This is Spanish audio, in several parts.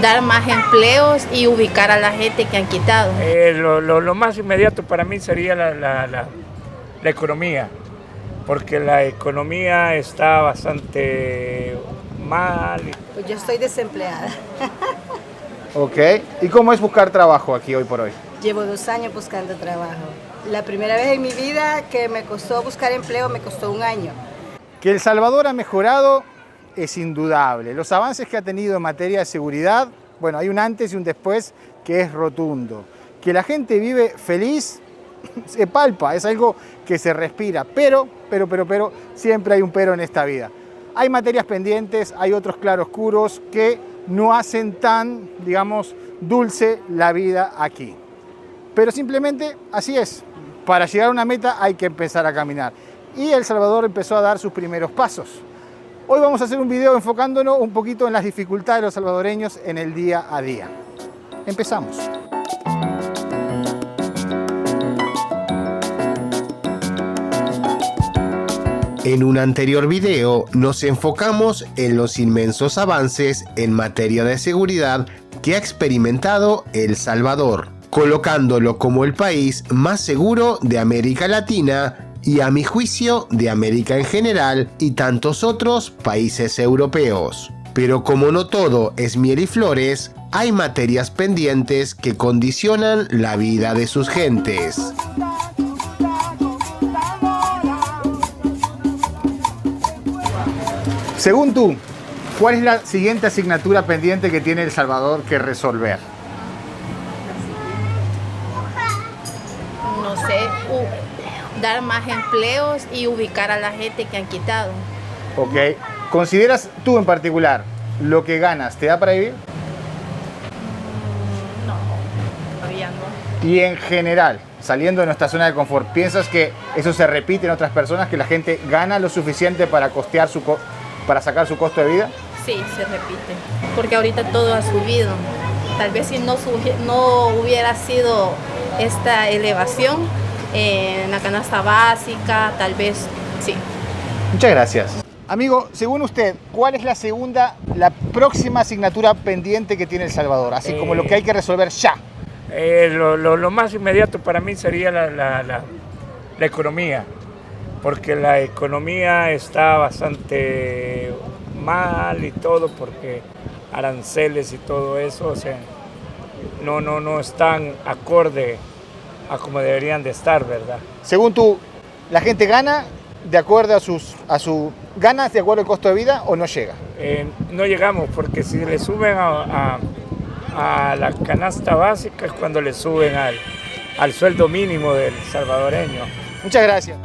dar más empleos y ubicar a la gente que han quitado. Lo más inmediato para mí sería la economía, porque la economía está bastante mal. Pues yo estoy desempleada. Ok. ¿Y cómo es buscar trabajo aquí hoy por hoy? Llevo 2 años buscando trabajo. La primera vez en mi vida que me costó buscar empleo me costó 1 año. Que El Salvador ha mejorado es indudable. Los avances que ha tenido en materia de seguridad, bueno, hay un antes y un después que es rotundo. Que la gente vive feliz, se palpa, es algo que se respira, pero, siempre hay un pero en esta vida. Hay materias pendientes, hay otros claroscuros que no hacen tan, digamos, dulce la vida aquí. Pero simplemente así es. Para llegar a una meta hay que empezar a caminar. Y El Salvador empezó a dar sus primeros pasos. Hoy vamos a hacer un video enfocándonos un poquito en las dificultades de los salvadoreños en el día a día. Empezamos. En un anterior video nos enfocamos en los inmensos avances en materia de seguridad que ha experimentado El Salvador, colocándolo como el país más seguro de América Latina y, a mi juicio, de América en general y tantos otros países europeos. Pero como no todo es miel y flores, hay materias pendientes que condicionan la vida de sus gentes. Según tú, ¿cuál es la siguiente asignatura pendiente que tiene El Salvador que resolver? No sé, dar más empleos y ubicar a la gente que han quitado. Ok. ¿Consideras tú en particular lo que ganas te da para vivir? No, todavía no. Y en general, saliendo de nuestra zona de confort, ¿piensas que eso se repite en otras personas, que la gente gana lo suficiente para costear para sacar su costo de vida? Sí, se repite, porque ahorita todo ha subido. Tal vez si no hubiera sido esta elevación en la canasta básica, tal vez sí. Muchas gracias. Amigo, según usted, ¿cuál es la próxima asignatura pendiente que tiene El Salvador? Así como lo que hay que resolver ya. Lo más inmediato para mí sería la economía, porque la economía está bastante mal y todo, porque aranceles y todo eso, o sea, no están acorde a como deberían de estar, ¿verdad? Según tú, ¿la gente gana de acuerdo gana de acuerdo al costo de vida o no llega? No llegamos, porque si le suben a la canasta básica es cuando le suben al sueldo mínimo del salvadoreño. Muchas gracias.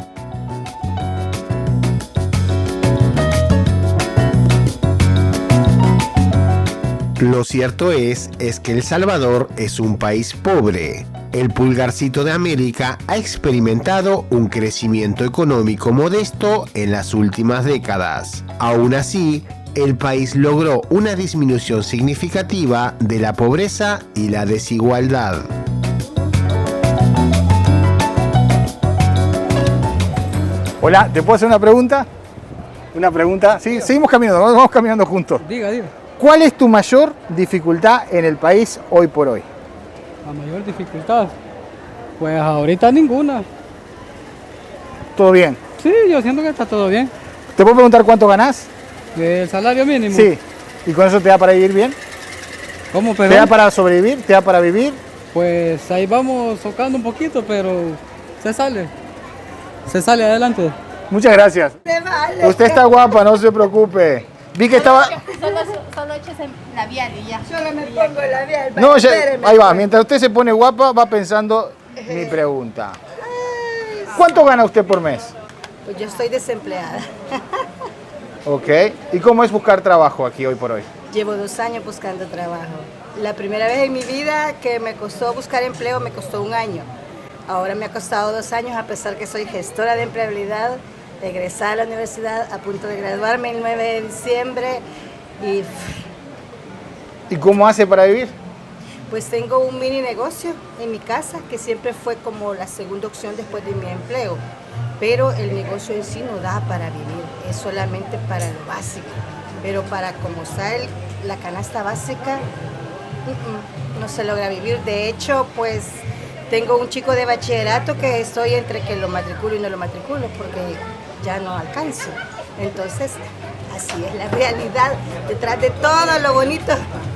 Lo cierto es que El Salvador es un país pobre. El pulgarcito de América ha experimentado un crecimiento económico modesto en las últimas décadas. Aún así, el país logró una disminución significativa de la pobreza y la desigualdad. Hola, ¿te puedo hacer una pregunta? ¿Una pregunta? Sí, seguimos caminando, vamos caminando juntos. Diga. ¿Cuál es tu mayor dificultad en el país hoy por hoy? La mayor dificultad, pues ahorita ninguna. ¿Todo bien? Sí, yo siento que está todo bien. ¿Te puedo preguntar cuánto ganás? ¿El salario mínimo? Sí. ¿Y con eso te da para vivir bien? ¿Cómo, ¿Te perdón? da para sobrevivir? ¿Te da para vivir? Pues ahí vamos tocando un poquito, pero se sale adelante. Muchas gracias. Usted está guapa, no se preocupe. Vi que estaba... Solo eches el labial y ya. Solo me pongo el labial. No, ya, Espéreme, ahí va. pues. Mientras usted se pone guapa, va pensando mi pregunta. ¿Cuánto gana usted por mes? Pues yo estoy desempleada. Ok. ¿Y cómo es buscar trabajo aquí hoy por hoy? Llevo 2 años buscando trabajo. La primera vez en mi vida que me costó buscar empleo me costó 1 año. Ahora me ha costado 2 años, a pesar que soy gestora de empleabilidad, egresada a la universidad, a punto de graduarme el 9 de diciembre. ¿Y cómo hace para vivir? Pues tengo un mini negocio en mi casa, que siempre fue como la segunda opción después de mi empleo. Pero el negocio en sí no da para vivir, es solamente para lo básico. Pero para como está la canasta básica no se logra vivir. De hecho, pues tengo un chico de bachillerato que estoy entre que lo matriculo y no lo matriculo porque ya no alcanzo. Entonces, así es la realidad. Detrás de todo lo bonito,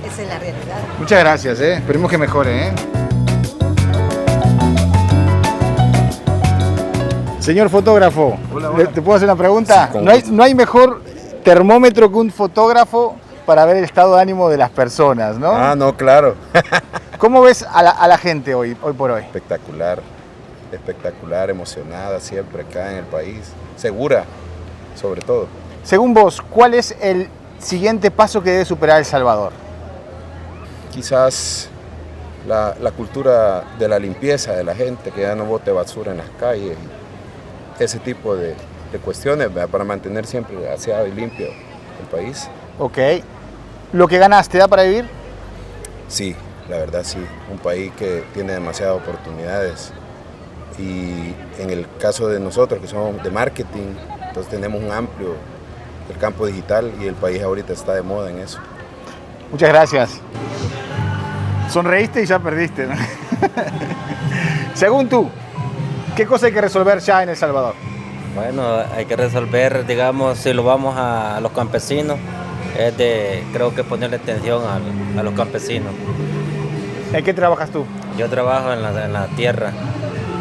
esa es la realidad. Muchas gracias, esperemos que mejore. Señor fotógrafo, Hola, hola. ¿te puedo hacer una pregunta? Sí, No hay mejor termómetro que un fotógrafo para ver el estado de ánimo de las personas, ¿no? Ah, no, claro. ¿Cómo ves a la gente hoy por hoy? Espectacular, espectacular, emocionada siempre acá en el país. Segura, sobre todo. Según vos, ¿cuál es el siguiente paso que debe superar El Salvador? Quizás la cultura de la limpieza de la gente, que ya no bote basura en las calles. Ese tipo de cuestiones, ¿verdad? Para mantener siempre aseado y limpio el país. Ok. ¿Lo que ganas te da para vivir? Sí, la verdad sí. Un país que tiene demasiadas oportunidades. Y en el caso de nosotros, que somos de marketing, entonces tenemos un amplio el campo digital y el país ahorita está de moda en eso. Muchas gracias. Sonreíste y ya perdiste, ¿no? Según tú, ¿qué cosa hay que resolver ya en El Salvador? Bueno, hay que resolver, digamos, si lo vamos a los campesinos, creo que ponerle atención a los campesinos. ¿En qué trabajas tú? Yo trabajo en la tierra.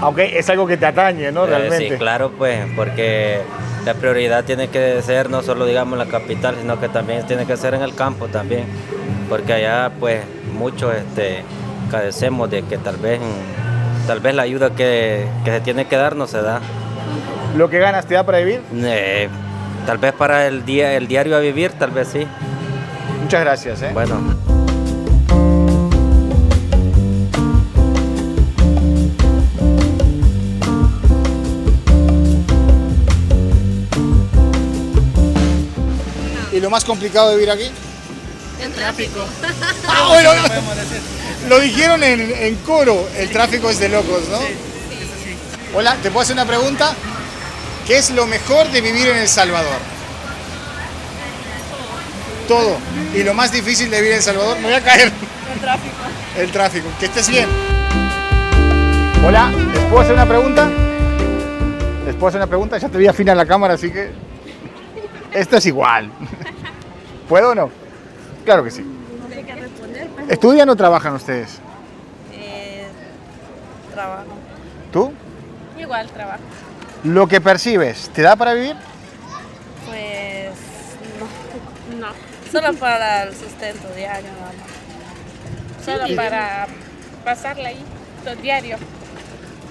Aunque es algo que te atañe, ¿no? Realmente. Sí, claro, pues, porque la prioridad tiene que ser no solo, digamos, en la capital, sino que también tiene que ser en el campo también, porque allá, pues, mucho carecemos de que tal vez la ayuda que se tiene que dar no se da. ¿Lo que ganas te da para vivir? Tal vez para el diario a vivir, tal vez sí. Muchas gracias, Bueno. ¿Y lo más complicado de vivir aquí? El tráfico. Ah, bueno, lo dijeron en coro, el tráfico es de locos, ¿no? Sí. Hola, ¿te puedo hacer una pregunta? ¿Qué es lo mejor de vivir en El Salvador? Todo. ¿Y lo más difícil de vivir en El Salvador? Me voy a caer. El tráfico. El tráfico. Que estés bien. Hola, ¿les puedo hacer una pregunta? ¿Les puedo hacer una pregunta? Ya te vi afina la cámara, así que... Esto es igual. ¿Puedo o no? Claro que sí. Hay que responder. ¿Estudian o trabajan ustedes? Trabajo. ¿Tú? Igual trabajo. ¿Lo que percibes, te da para vivir? Pues no. Solo para el sustento diario nada más. Solo para pasarla ahí, todo diario.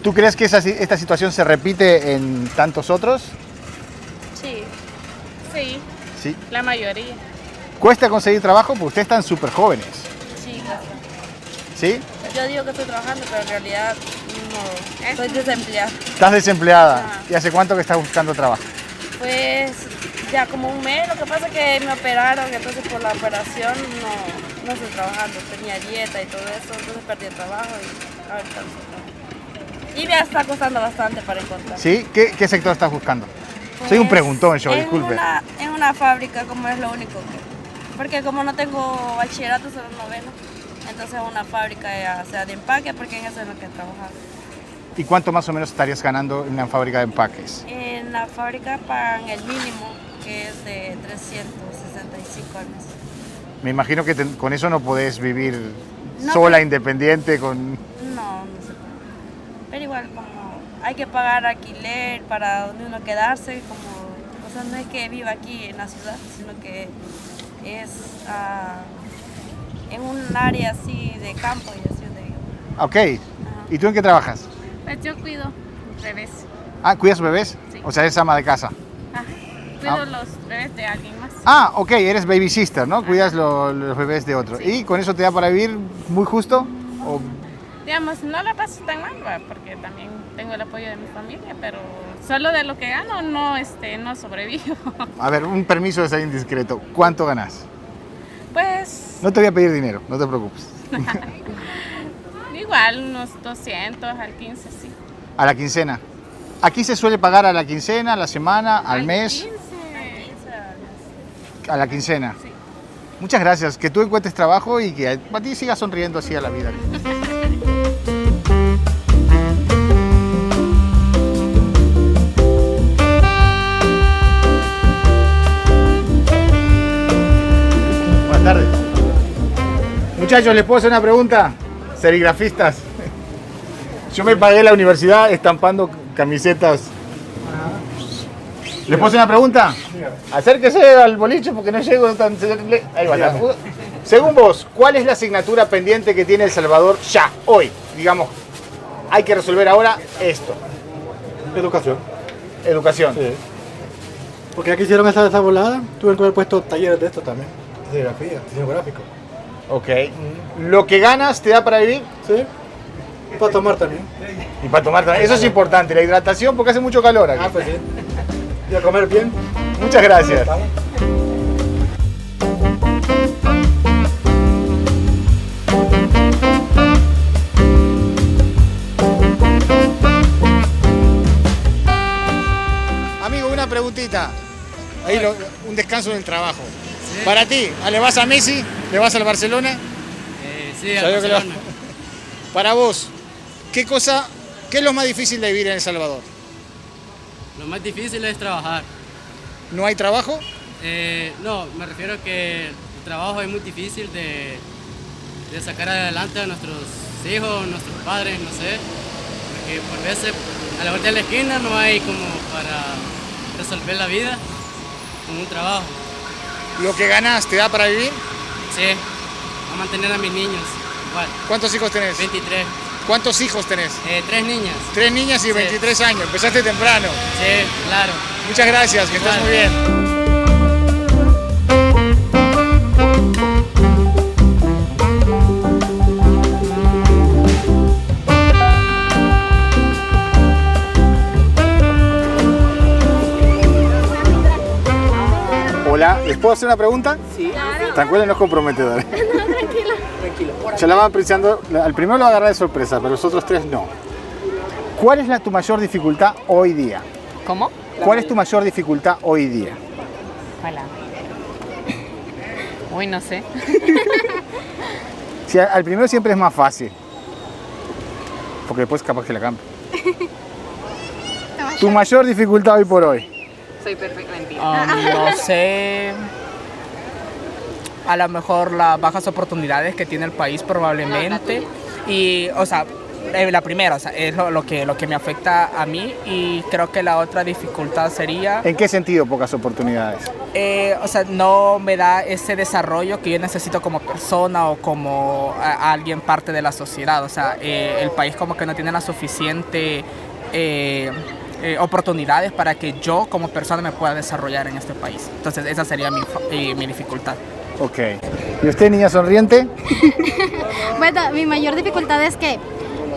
¿Tú crees que esta situación se repite en tantos otros? Sí, Sí. la mayoría. ¿Cuesta conseguir trabajo? Porque ustedes están súper jóvenes. Sí, ¿Sí? yo digo que estoy trabajando, pero en realidad no. Estoy desempleada. ¿Estás desempleada? Ajá. ¿Y hace cuánto que estás buscando trabajo? Pues ya como un mes. Lo que pasa es que me operaron, entonces por la operación no estoy trabajando. Tenía dieta y todo eso, entonces perdí el trabajo y ahorita no estoy trabajando. Y me está costando bastante para encontrar. ¿Sí? ¿Qué sector estás buscando? Soy un preguntón yo, disculpe. En una fábrica, como es lo único que... Porque como no tengo bachillerato, solo noveno, entonces una fábrica ya sea de empaque, porque en eso es lo que he trabajado. ¿Y cuánto más o menos estarías ganando en una fábrica de empaques? En la fábrica pagan el mínimo, que es de 365 al mes. Me imagino que con eso no podés vivir No, sola, pero- independiente, con... No se puede. Pero igual como hay que pagar alquiler para donde uno quedarse, como, o sea, no es que viva aquí en la ciudad, sino que es en un área así de campo y así donde vivo. Ok. ¿Y tú en qué trabajas? Pues yo cuido bebés. Ah, ¿cuidas bebés? Sí. O sea, eres ama de casa. Ajá. Cuido Ah. los bebés de alguien más. Ah, ok, eres baby sister, ¿no? Cuidas los bebés de otro. Sí. ¿Y con eso te da para vivir muy justo? ¿O Digamos, no la paso tan mal, ¿va? Porque también tengo el apoyo de mi familia, pero solo de lo que gano no sobrevivo. a ver, un permiso de ser indiscreto. ¿Cuánto ganas? Pues No te voy a pedir dinero, no te preocupes. igual, unos 200 al 15, sí. A la quincena. Aquí se suele pagar a la quincena, a la semana, al mes, 15. a la quincena. Sí. Muchas gracias, que tú encuentres trabajo y que a ti sigas sonriendo así a la vida. Buenas tardes. Muchachos, ¿les puedo hacer una pregunta? Serigrafistas. Yo me pagué la universidad estampando camisetas. ¿Les puedo hacer una pregunta? Acérquese al boliche porque no llego tan... Ahí va. Según vos, ¿cuál es la asignatura pendiente que tiene El Salvador ya, hoy? Digamos, hay que resolver ahora esto. Educación. Educación. Sí. Porque aquí hicieron esa volada, tuve que haber puesto talleres de esto también. Serigrafía, diseño gráfico. Ok. ¿Lo que ganas te da para vivir? Sí. Y para tomar también. Y para tomar también. Eso es importante, la hidratación porque hace mucho calor aquí. Ah, pues sí. Y a comer bien. Muchas gracias. Amigo, una preguntita. Ahí un descanso del trabajo. ¿Sí? Para ti, ¿le vas a Messi? ¿Le vas al Barcelona? Sí, al Barcelona. Para vos, ¿qué es lo más difícil de vivir en El Salvador? Lo más difícil es trabajar. ¿No hay trabajo? No, me refiero a que el trabajo es muy difícil de sacar adelante a nuestros hijos, nuestros padres, no sé. Porque por veces a la vuelta de la esquina no hay como para resolver la vida con un trabajo. ¿Lo que ganas te da para vivir? Sí, a mantener a mis niños igual. ¿Cuántos hijos tenés? 23. ¿Cuántos hijos tenés? 3 niñas. 3 niñas y sí. 23 años. Empezaste temprano. Sí, claro. Muchas gracias, que estés muy bien. Hola, ¿les puedo hacer una pregunta? Sí. Claro. Tranquilo, no es comprometedor. No, tranquilo. Tranquilo. Ya la van pensando, al primero lo va a agarrar de sorpresa, pero los otros 3 no. ¿Cuál es tu mayor dificultad hoy día? ¿Cómo? ¿Cuál es tu mayor dificultad hoy día? Hola. Uy, no sé. Sí, al primero siempre es más fácil. Porque después capaz que la cambia. Tu mayor dificultad hoy por hoy. Soy perfectamente. No sé. A lo mejor las bajas oportunidades que tiene el país probablemente. Y, o sea, la primera, o sea, es lo que me afecta a mí, y creo que la otra dificultad sería... ¿En qué sentido pocas oportunidades? O sea, no me da ese desarrollo que yo necesito como persona o como alguien parte de la sociedad. O sea, el país como que no tiene la suficiente oportunidades para que yo como persona me pueda desarrollar en este país. Entonces esa sería mi dificultad. Ok. ¿Y usted, niña sonriente? Bueno, mi mayor dificultad es que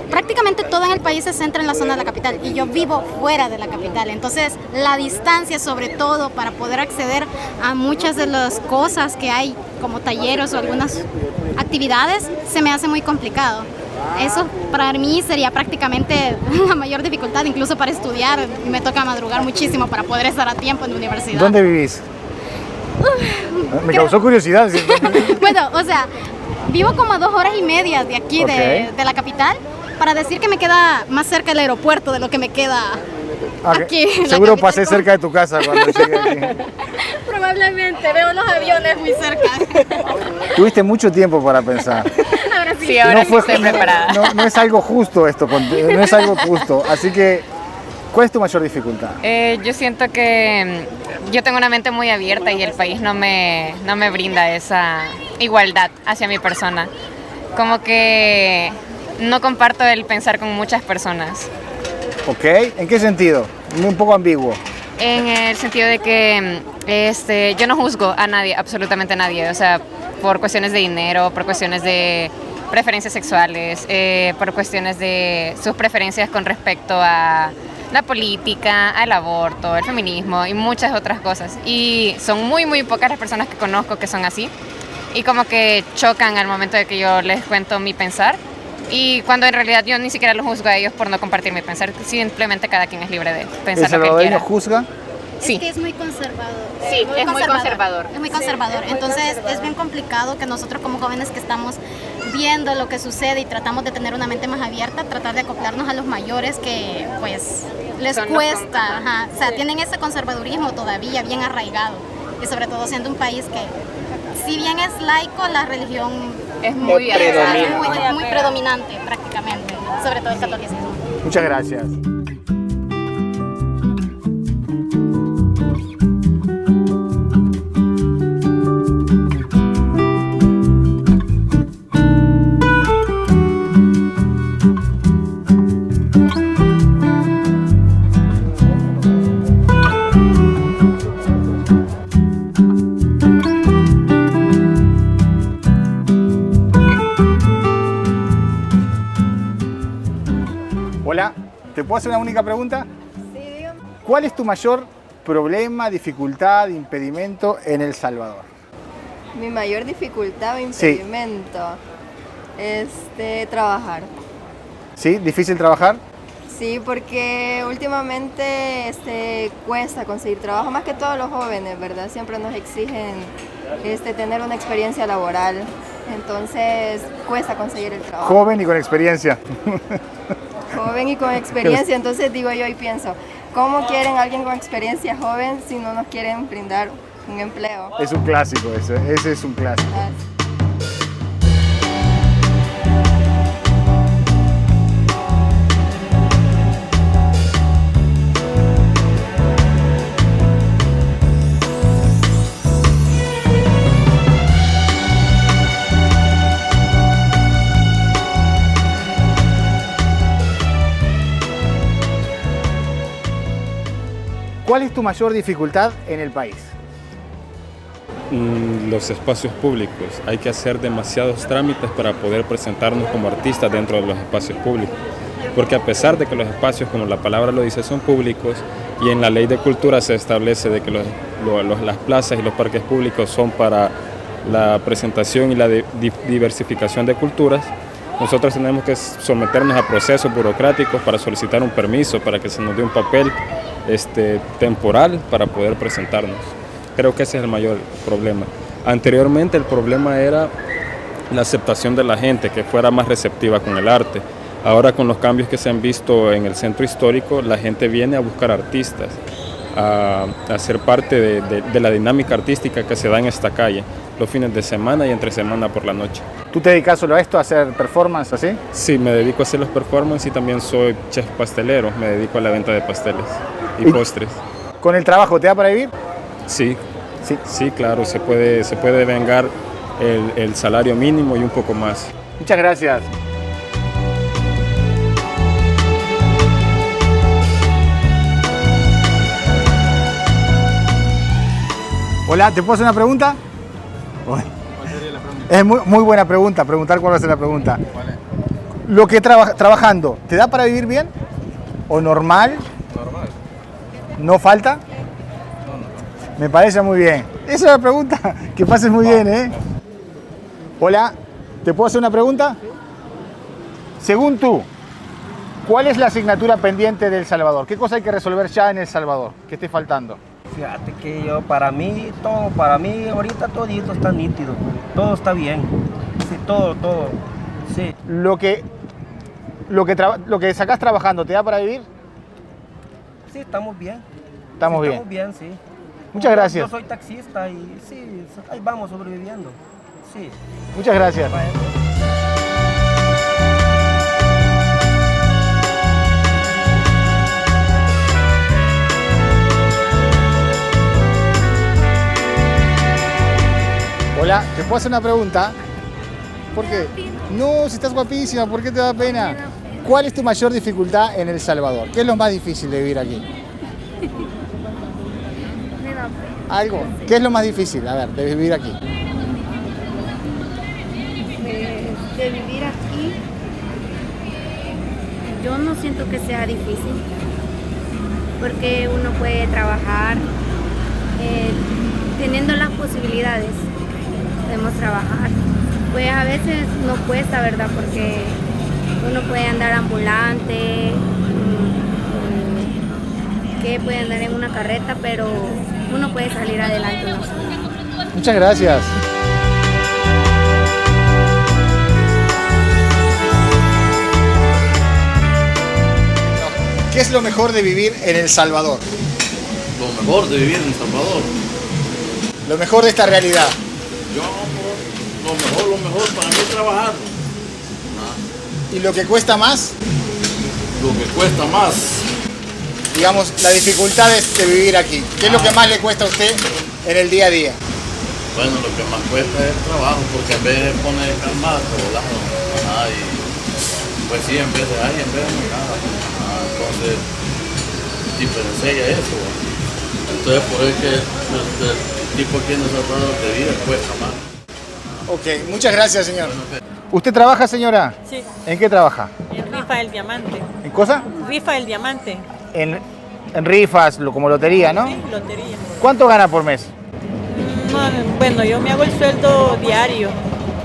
prácticamente todo en el país se centra en la zona de la capital y yo vivo fuera de la capital. Entonces, la distancia, sobre todo, para poder acceder a muchas de las cosas que hay, como talleres o algunas actividades, se me hace muy complicado. Eso para mí sería prácticamente la mayor dificultad, incluso para estudiar. Me toca madrugar muchísimo para poder estar a tiempo en la universidad. ¿Dónde vivís? Me causó curiosidad. Bueno, o sea, vivo como a 2 horas y media de aquí, okay, de la capital, para decir que me queda más cerca el aeropuerto de lo que me queda aquí. Seguro pasé cerca de tu casa cuando llegué aquí. Probablemente, veo los aviones muy cerca. Tuviste mucho tiempo para pensar. Ahora sí. Sí, ahora sí estoy preparada. No es algo justo esto, no es algo justo. Así que, ¿cuál es tu mayor dificultad? Yo siento que yo tengo una mente muy abierta y el país no me brinda esa igualdad hacia mi persona. Como que no comparto el pensar con muchas personas. Ok, ¿en qué sentido? Un poco ambiguo. En el sentido de que yo no juzgo a nadie, absolutamente a nadie. O sea, por cuestiones de dinero, por cuestiones de preferencias sexuales, por cuestiones de sus preferencias con respecto a la política, al aborto, al feminismo y muchas otras cosas. Y son muy, muy pocas las personas que conozco que son así. Y como que chocan al momento de que yo les cuento mi pensar. Y cuando en realidad yo ni siquiera los juzgo a ellos por no compartir mi pensar. Simplemente cada quien es libre de pensar lo que quiera. ¿El salvadoreño juzga? Sí. Es que es muy conservador. Sí, es muy conservador. Es muy conservador. Entonces es bien complicado que nosotros como jóvenes que estamos viendo lo que sucede y tratamos de tener una mente más abierta, tratar de acoplarnos a los mayores que pues les cuesta. Ajá. O sea, tienen ese conservadurismo todavía bien arraigado. Y sobre todo siendo un país que, si bien es laico, la religión es muy predominante prácticamente, sobre todo el catolicismo. Muchas gracias. Hola, ¿te puedo hacer una única pregunta? Sí, dígame. ¿Cuál es tu mayor problema, dificultad, impedimento en El Salvador? Mi mayor dificultad o impedimento es trabajar. ¿Sí? ¿Difícil trabajar? Sí, porque últimamente cuesta conseguir trabajo, más que todos los jóvenes, ¿verdad? Siempre nos exigen tener una experiencia laboral, entonces cuesta conseguir el trabajo. Joven y con experiencia. Joven y con experiencia, entonces digo yo y pienso, ¿cómo quieren a alguien con experiencia joven si no nos quieren brindar un empleo? Es un clásico ese es un clásico. ¿Cuál es tu mayor dificultad en el país? Los espacios públicos. Hay que hacer demasiados trámites para poder presentarnos como artistas dentro de los espacios públicos. Porque a pesar de que los espacios, como la palabra lo dice, son públicos y en la ley de cultura se establece de que las plazas y los parques públicos son para la presentación y la diversificación de culturas, nosotros tenemos que someternos a procesos burocráticos para solicitar un permiso, para que se nos dé un papel temporal para poder presentarnos. Creo que ese es el mayor problema. Anteriormente el problema era la aceptación de la gente, que fuera más receptiva con el arte. Ahora con los cambios que se han visto en el centro histórico, la gente viene a buscar artistas, a ser parte de la dinámica artística que se da en esta calle, los fines de semana y entre semana por la noche. ¿Tú te dedicas solo a esto, a hacer performance así? Sí, me dedico a hacer los performances y también soy chef pastelero, me dedico a la venta de pasteles y postres. ¿Con el trabajo te da para vivir? Sí, sí, claro, se puede vengar el salario mínimo y un poco más. Muchas gracias. Hola, ¿te puedo hacer una pregunta? ¿Cuál sería la pregunta? Es muy buena pregunta, preguntar cuál va a ser la pregunta. ¿Cuál es? Lo que trabajando, ¿te da para vivir bien? ¿O normal? Normal. ¿No falta? No. Me parece muy bien. Esa es la pregunta. Que pases muy bien, ¿eh? Hola, ¿te puedo hacer una pregunta? Según tú, ¿cuál es la asignatura pendiente de El Salvador? ¿Qué cosa hay que resolver ya en El Salvador? ¿Qué esté faltando? Fíjate que para mí ahorita todito está nítido, todo está bien, sí, todo, sí. Lo que sacás trabajando, ¿te da para vivir? Sí, estamos bien. Estamos bien. Estamos bien, sí. Muchas gracias. Yo soy taxista y sí, ahí vamos sobreviviendo, sí. Muchas gracias. Hola, ¿te puedo hacer una pregunta? ¿Por qué? No, si estás guapísima, ¿por qué te da pena? ¿Cuál es tu mayor dificultad en El Salvador? ¿Qué es lo más difícil de vivir aquí? ¿Algo? ¿Qué es lo más difícil, a ver, de vivir aquí? De vivir aquí, yo no siento que sea difícil, porque uno puede trabajar teniendo las posibilidades. Podemos trabajar, pues a veces no cuesta, ¿verdad? Porque uno puede andar ambulante, qué puede andar en una carreta, pero uno puede salir adelante uno solo. Muchas gracias. ¿Qué es lo mejor de vivir en El Salvador? Lo mejor de vivir en El Salvador. Lo mejor de esta realidad. Lo mejor para mí es trabajar. ¿Y lo que cuesta más? Lo que cuesta más. Digamos, las dificultades de vivir aquí. ¿Qué es lo que más le cuesta a usted en el día a día? Bueno, lo que más cuesta es el trabajo, porque en vez de poner calmado a todos lados, y pues sí, en vez de hay, en vez de nada. Entonces, diferencia eso. Entonces, por eso es que el tipo aquí en El Salvador de vida cuesta más. Ok, muchas gracias, señor. ¿Usted trabaja, señora? Sí. ¿En qué trabaja? En rifa del diamante. ¿En cosa? Rifa del diamante. En rifas, como lotería, ¿no? Sí, lotería. ¿Cuánto gana por mes? No, bueno, yo me hago el sueldo diario.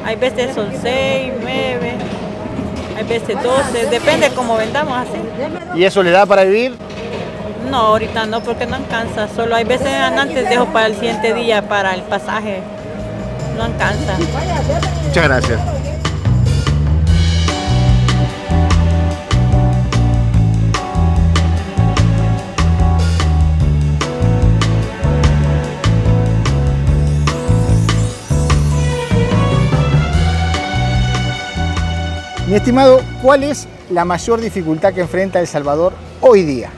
Hay veces son 6, 9, hay veces 12, depende cómo vendamos así. ¿Y eso le da para vivir? No, ahorita no, porque no alcanza. Solo hay veces antes dejo para el siguiente día para el pasaje. No alcanza. Muchas gracias. Mi estimado, ¿cuál es la mayor dificultad que enfrenta El Salvador hoy día?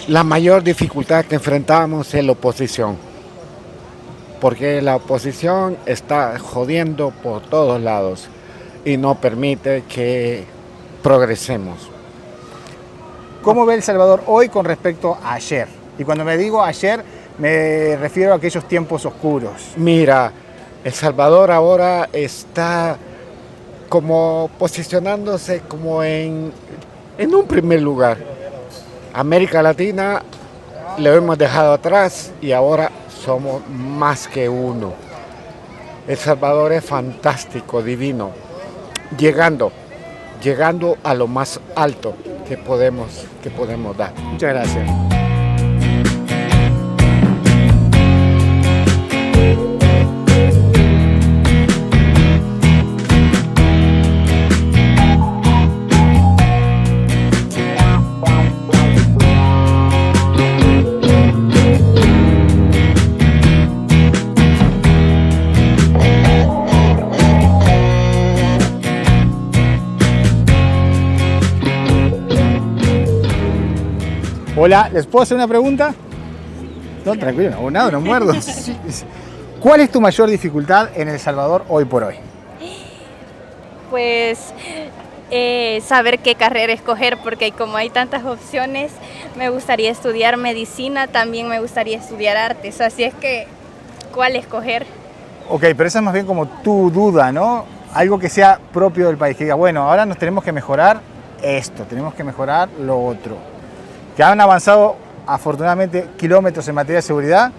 La mayor dificultad que enfrentamos es la oposición, porque la oposición está jodiendo por todos lados y no permite que progresemos. ¿Cómo ve El Salvador hoy con respecto a ayer? Y cuando me digo ayer, me refiero a aquellos tiempos oscuros. Mira, El Salvador ahora está como posicionándose como en un primer lugar. América Latina lo hemos dejado atrás y ahora somos más que uno. El Salvador es fantástico, divino, llegando a lo más alto que podemos dar. Muchas gracias. Hola, ¿les puedo hacer una pregunta? No, tranquilo, no hago nada, no muerdo. ¿Cuál es tu mayor dificultad en El Salvador hoy por hoy? Pues saber qué carrera escoger, porque como hay tantas opciones, me gustaría estudiar medicina, también me gustaría estudiar artes, así es que, ¿cuál escoger? Ok, pero esa es más bien como tu duda, ¿no? Algo que sea propio del país, que diga, bueno, ahora nos tenemos que mejorar esto, tenemos que mejorar lo otro. Que han avanzado afortunadamente kilómetros en materia de seguridad,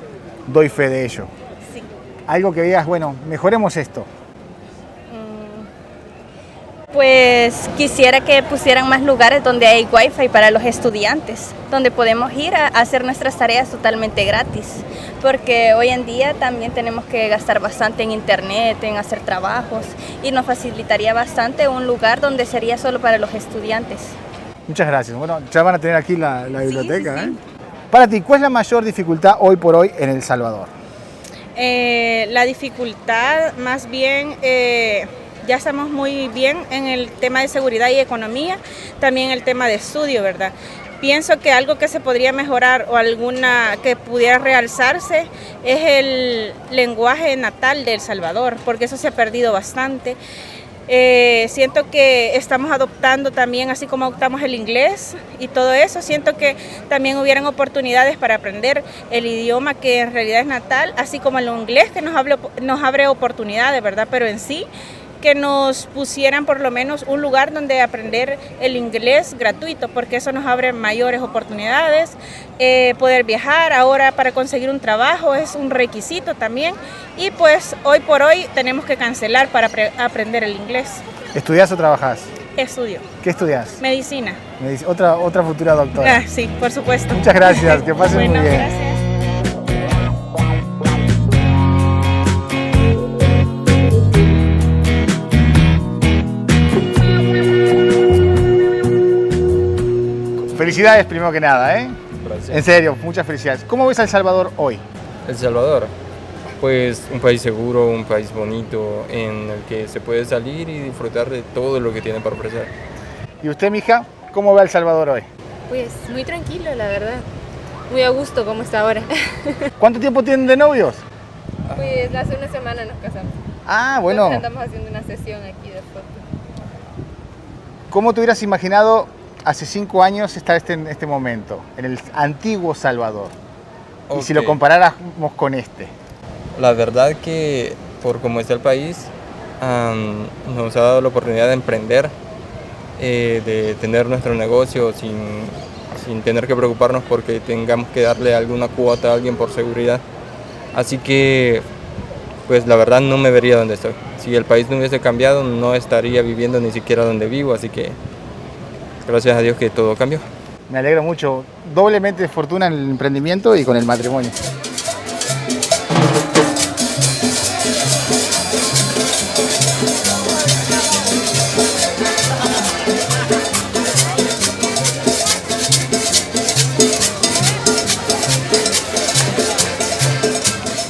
doy fe de ello. Sí. Algo que digas, bueno, mejoremos esto. Pues quisiera que pusieran más lugares donde hay wifi para los estudiantes, donde podemos ir a hacer nuestras tareas totalmente gratis, porque hoy en día también tenemos que gastar bastante en internet, en hacer trabajos, y nos facilitaría bastante un lugar donde sería solo para los estudiantes. Muchas gracias. Bueno, ya van a tener aquí la biblioteca. Sí. Para ti, ¿cuál es la mayor dificultad hoy por hoy en El Salvador? La dificultad, más bien, ya estamos muy bien en el tema de seguridad y economía, también el tema de estudio, ¿verdad? Pienso que algo que se podría mejorar o alguna que pudiera realzarse es el lenguaje natal de El Salvador, porque eso se ha perdido bastante. Siento que estamos adoptando también, así como adoptamos el inglés y todo eso, siento que también hubieran oportunidades para aprender el idioma que en realidad es natal, así como el inglés que nos abre oportunidades, ¿verdad? Pero en sí, que nos pusieran por lo menos un lugar donde aprender el inglés gratuito, porque eso nos abre mayores oportunidades. Poder viajar ahora para conseguir un trabajo es un requisito también, y pues hoy por hoy tenemos que cancelar para aprender el inglés. ¿Estudias o trabajas? Estudio. ¿Qué estudias? Medicina. Otra futura doctora. Sí, por supuesto. Muchas gracias, que pasen Bueno, muy bien. gracias. Felicidades primero que nada, ¿eh? Gracias. En serio, muchas felicidades. ¿Cómo ves a El Salvador hoy? El Salvador, pues un país seguro, un país bonito en el que se puede salir y disfrutar de todo lo que tiene para ofrecer. ¿Y usted, mija, cómo ve a El Salvador hoy? Pues muy tranquilo, la verdad. Muy a gusto como está ahora. ¿Cuánto tiempo tienen de novios? Pues hace una semana nos casamos. Ah, bueno. Entonces andamos haciendo una sesión aquí de fotos. ¿Cómo te hubieras imaginado hace 5 años estar en este momento, en el antiguo Salvador? Y si lo comparáramos con este. La verdad que por cómo está el país, nos ha dado la oportunidad de emprender, de tener nuestro negocio sin tener que preocuparnos porque tengamos que darle alguna cuota a alguien por seguridad. Así que, pues la verdad no me vería donde estoy. Si el país no hubiese cambiado, no estaría viviendo ni siquiera donde vivo, así que gracias a Dios que todo cambió. Me alegro mucho. Doblemente de fortuna en el emprendimiento y con el matrimonio.